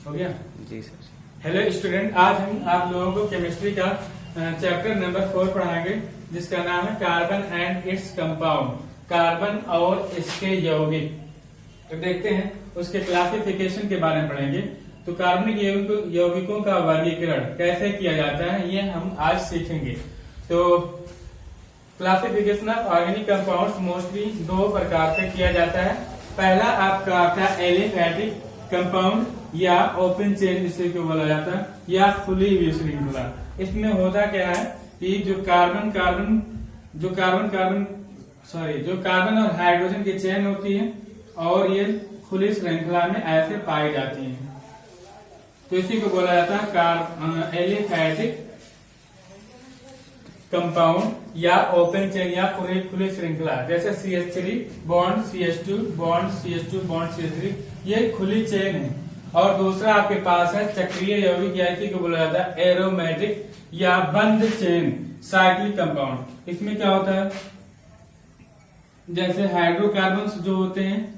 हो गया। जी sir. Hello student, आज हम आप लोगों को केमिस्ट्री का चैप्टर नंबर 4 पढ़ाएंगे, जिसका नाम है carbon and its compound, carbon और इसके यौगिक। तो देखते हैं उसके क्लासिफिकेशन के बारे में पढ़ेंगे। तो कार्बनिक यौगिकों का वर्गीकरण कैसे किया जाता है, ये हम आज सीखेंगे। तो classification of organic compounds mostly दो प्रकार से किया जाता है। पहला आपका आता है एलिफैटिक कंपाउंड या ओपन चेन जिसे को बोला जाता है, या खुली हुई श्रृंखला। इसमें होता क्या है कि जो कार्बन और हाइड्रोजन की चेन होती है और ये खुली श्रृंखला में ऐसे पाई जाती है, तो इसी को बोला जाता है एलिफैटिक कंपाउंड या ओपन चेन या खुली श्रृंखला। जैसे CH3 bond CH2 bond CH2 bond CH3, ये खुली चेन है। और दूसरा आपके पास है चक्रीय यौगिक या इसी को बोला जाता है एरोमेटिक या बंद चेन साइक्लिक कंपाउंड। इसमें क्या होता है, जैसे हाइड्रोकार्बन्स जो होते हैं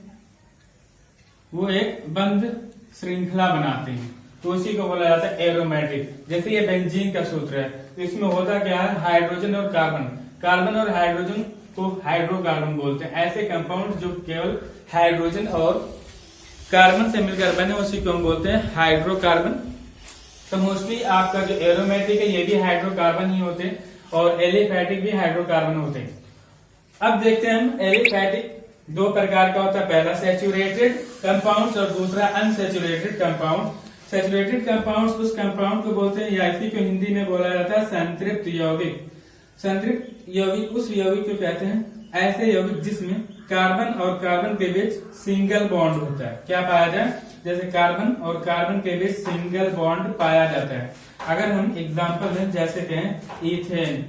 वो एक बंद श्रृंखला बनाते हैं, तो उसी को बोला जाता है एरोमेटिक। जैसे ये बेंजीन का सूत्र है, तो इसमें होता क्या है, हाइड्रोजन और कार्बन और हाइड्रोजन को हाइड्रोकार्बन बोलते हैं। ऐसे कंपाउंड जो केवल हाइड्रोजन और कार्बन से मिलकर बने उसी को हम बोलते हैं हाइड्रोकार्बन। तो मोस्टली आपका जो एरोमेटिक है ये भी हाइड्रोकार्बन ही होते हैं और एलिफैटिक भी हाइड्रोकार्बन होते हैं। अब देखते हैं हम एलिफैटिक दो प्रकार का होता है, पहला सैचुरेटेड कंपाउंड्स और दूसरा अनसैचुरेटेड कंपाउंड। सैचुरेटेड कंपाउंड्स उस कंपाउंड को बोलते हैं, या इसी को हिंदी में बोला जाता है संतृप्त यौगिक। संतृप्त यौगिक उस यौगिक को कहते हैं, ऐसे यौगिक जिसमें कार्बन और कार्बन के बीच सिंगल बॉन्ड होता है। क्या पाया जाए, जैसे कार्बन और कार्बन के बीच सिंगल बॉन्ड पाया जाता है। अगर हम एग्जांपल दें, जैसे कहें इथेन,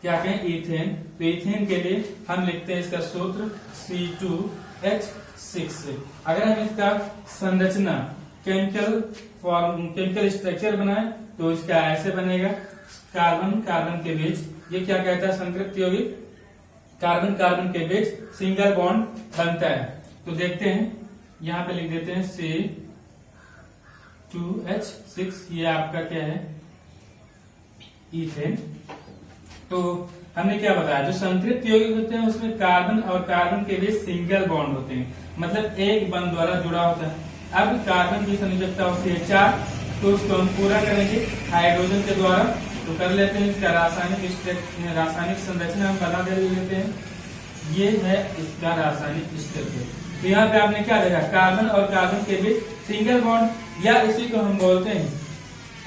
क्या कहें इथेन, तो इथेन के लिए हम लिखते हैं इसका सूत्र C2H6। अगर हम इसका संरचना केमिकल स्ट्रक्चर बनाए तो इसका ऐसे बनेगा, कार्बन कार्बन के बीच, ये क्या कहता है संतृप्त यौगिक, कार्बन कार्बन के बीच सिंगल बॉन्ड बनता है। तो देखते हैं, यहां पे लिख देते हैं C2H6, ये आपका क्या है इथेन। तो हमने क्या बताया, जो संतृप्त यौगिक होते हैं उसमें कार्बन और कार्बन के बीच सिंगल बॉन्ड होते हैं, मतलब एक बंध द्वारा जुड़ा होता है। अब कार्बन की संयोजकता होती है 4, तो उसको हम पूरा करेंगे हाइड्रोजन के द्वारा। तो कर लेते हैं, इसका रासायनिक संरचना हम बता दे लेते हैं। ये है इसका रासायनिक स्ट्रक्चर। तो यहाँ पे आपने क्या देखा, कार्बन और कार्बन के बीच सिंगल बॉन्ड, या इसी को हम बोलते हैं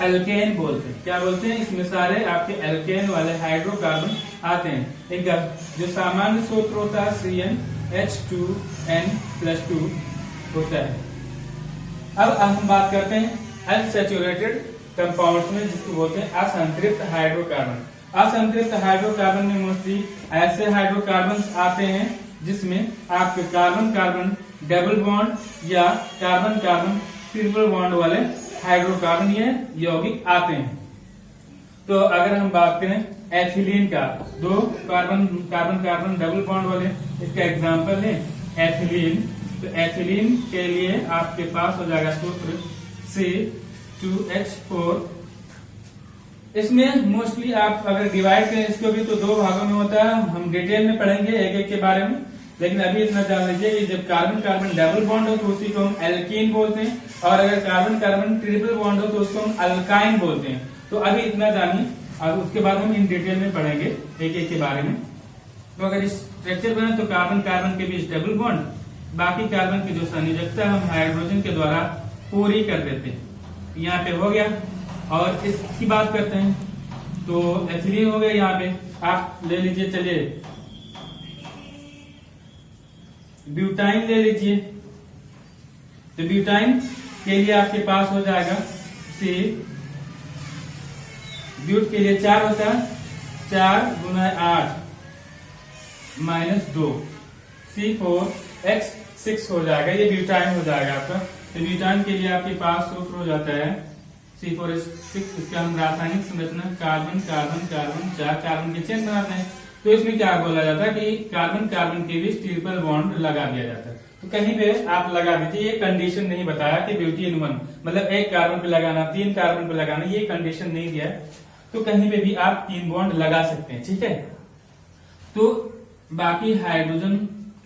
एल्केन बोलते हैं। क्या बोलते हैं, इसमें सारे आपके एल्केन वाले हाइड्रोकार्बन आते हैं। इनका जो सामान्य सूत्र होता है CnH2n+2 होता है। अब हम बात करते हैं अनसैचुरेटेड कंपाउंड्स में, जिसको बोलते हैं असंतृप्त हाइड्रोकार्बन। असंतृप्त हाइड्रोकार्बन में मोस्टली ऐसे हाइड्रोकार्बन आते हैं जिसमें आपके कार्बन कार्बन डबल बॉन्ड या कार्बन कार्बन ट्रिपल बॉन्ड वाले हाइड्रोकार्बन ये यौगिक आते हैं। तो अगर हम बात करें एथिलीन का, दो कार्बन कार्बन डबल बॉन्ड वाले, इसका एग्जांपल है एथिलीन। तो एथिलीन के लिए आपके पास हो जाएगा सूत्र C2H4। इसमें मोस्टली आप अगर डिवाइड करें इसको भी तो दो भागों में होता है, हम डिटेल में पढ़ेंगे एक एक के बारे में। लेकिन अभी इतना जान लीजिए कि जब कार्बन कार्बन डबल बॉन्ड हो तो उसी को हम एल्कीन बोलते हैं, और अगर कार्बन कार्बन ट्रिपल बॉन्ड हो तो उसको हम अल्काइन बोलते हैं। तो अभी इतना जानिए, और उसके बाद हम इन डिटेल में पढ़ेंगे एक एक के बारे में। तो अगर इस स्ट्रक्चर बने तो कार्बन कार्बन के बीच डबल बॉन्ड, बाकी कार्बन की जो संयोजकता हम हाइड्रोजन के द्वारा पूरी कर देते हैं। यहाँ पे हो गया। और इसकी बात करते हैं तो एथिलीन हो गया। यहाँ पे आप ले लीजिए, चलिए ब्यूटाइन ले लीजिए। तो ब्यूटाइन के लिए आपके पास हो जाएगा ब्यूट के लिए 4 होता है, 4 × 8 -2 C4H6 हो जाएगा, ये ब्यूटाइन हो जाएगा आपका। तो ब्यूटाइन के लिए आपके पास सूत्र हो जाता है C4H6। इसका हम रासायनिक संरचना कार्बन कार्बन कार्बन 4 कार्बन की चेन बनाते हैं। तो इसमें क्या बोला जाता है कि कार्बन कार्बन के बीच ट्रिपल बॉन्ड लगा दिया जाता है। तो कहीं पे आप लगा दीजिए, ये कंडीशन नहीं बताया कि ब्यूटेन 1 मतलब एक कार्बन पे लगाना, 3 कार्बन पे लगाना, ये कंडीशन नहीं दिया है। तो कहीं पे भी आप 3 बॉन्ड लगा सकते हैं, ठीक है। तो बाकी हाइड्रोजन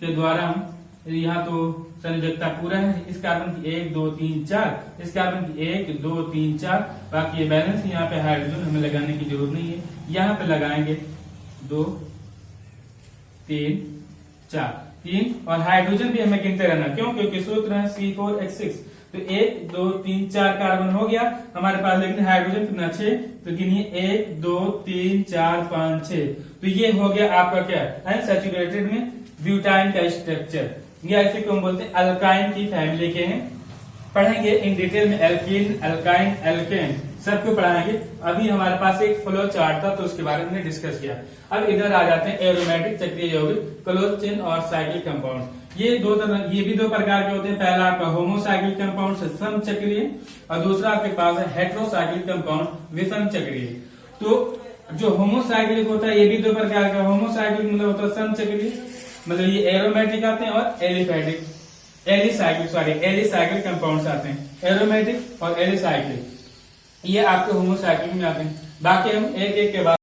के द्वारा हम यहाँ तो संयोजकता पूरा है, इस कार्बन की 1 2 3 4, इस कार्बन की 1 2 3 4, बाकी ये बैलेंस, यहाँ पे हाइड्रोजन हमें लगाने की जरूरत नहीं है, यहाँ पे लगाएंगे 2 3 4 3, और हाइड्रोजन भी हमें गिनते रहना, क्यों? क्योंकि सूत्र है C4H6। तो 1 2 3 4 कार्बन हो गया हमारे पास, लेकिन हाइड्रोजन कितना 6, तो गिनिए 1 2 3 4 5 6। तो ये हो गया आपका क्या अनसैचुरेटेड में ब्यूटाइन का स्ट्रक्चर। ये ऐसे क्यों बोलते हैं, अल्काइन की फैमिली के हैं। पढ़ेंगे इन डिटेल में एल्कीन, अल्काइन, एल्केन सबको पढ़ाएंगे। अभी हमारे पास एक फ्लो चार्ट था तो उसके बारे में डिस्कस किया। अब इधर आ जाते हैं एरोमेटिक, चक्रीय यौगिक, क्लोज चेन और साइक्लिक कंपाउंड। ये भी दो प्रकार के होते हैं। पहला आपका होमोसाइक्लिक कंपाउंड सम चक्रीय, और दूसरा आपके पास है हेट्रोसाइक्लिक कंपाउंड विषम चक्रीय। तो जो होमोसाइक्लिक होता है ये भी दो प्रकार का, होमोसाइक्लिक मतलब होता है सम चक्रीय, मतलब ये एरोमेटिक आते हैं, और एलिसाइक्लिक कंपाउंड्स आते हैं, एरोमेटिक और एलिसाइक्लिक, ये आपके होमोसाइक्लिक में आते हैं। बाकी हम एक एक के बाद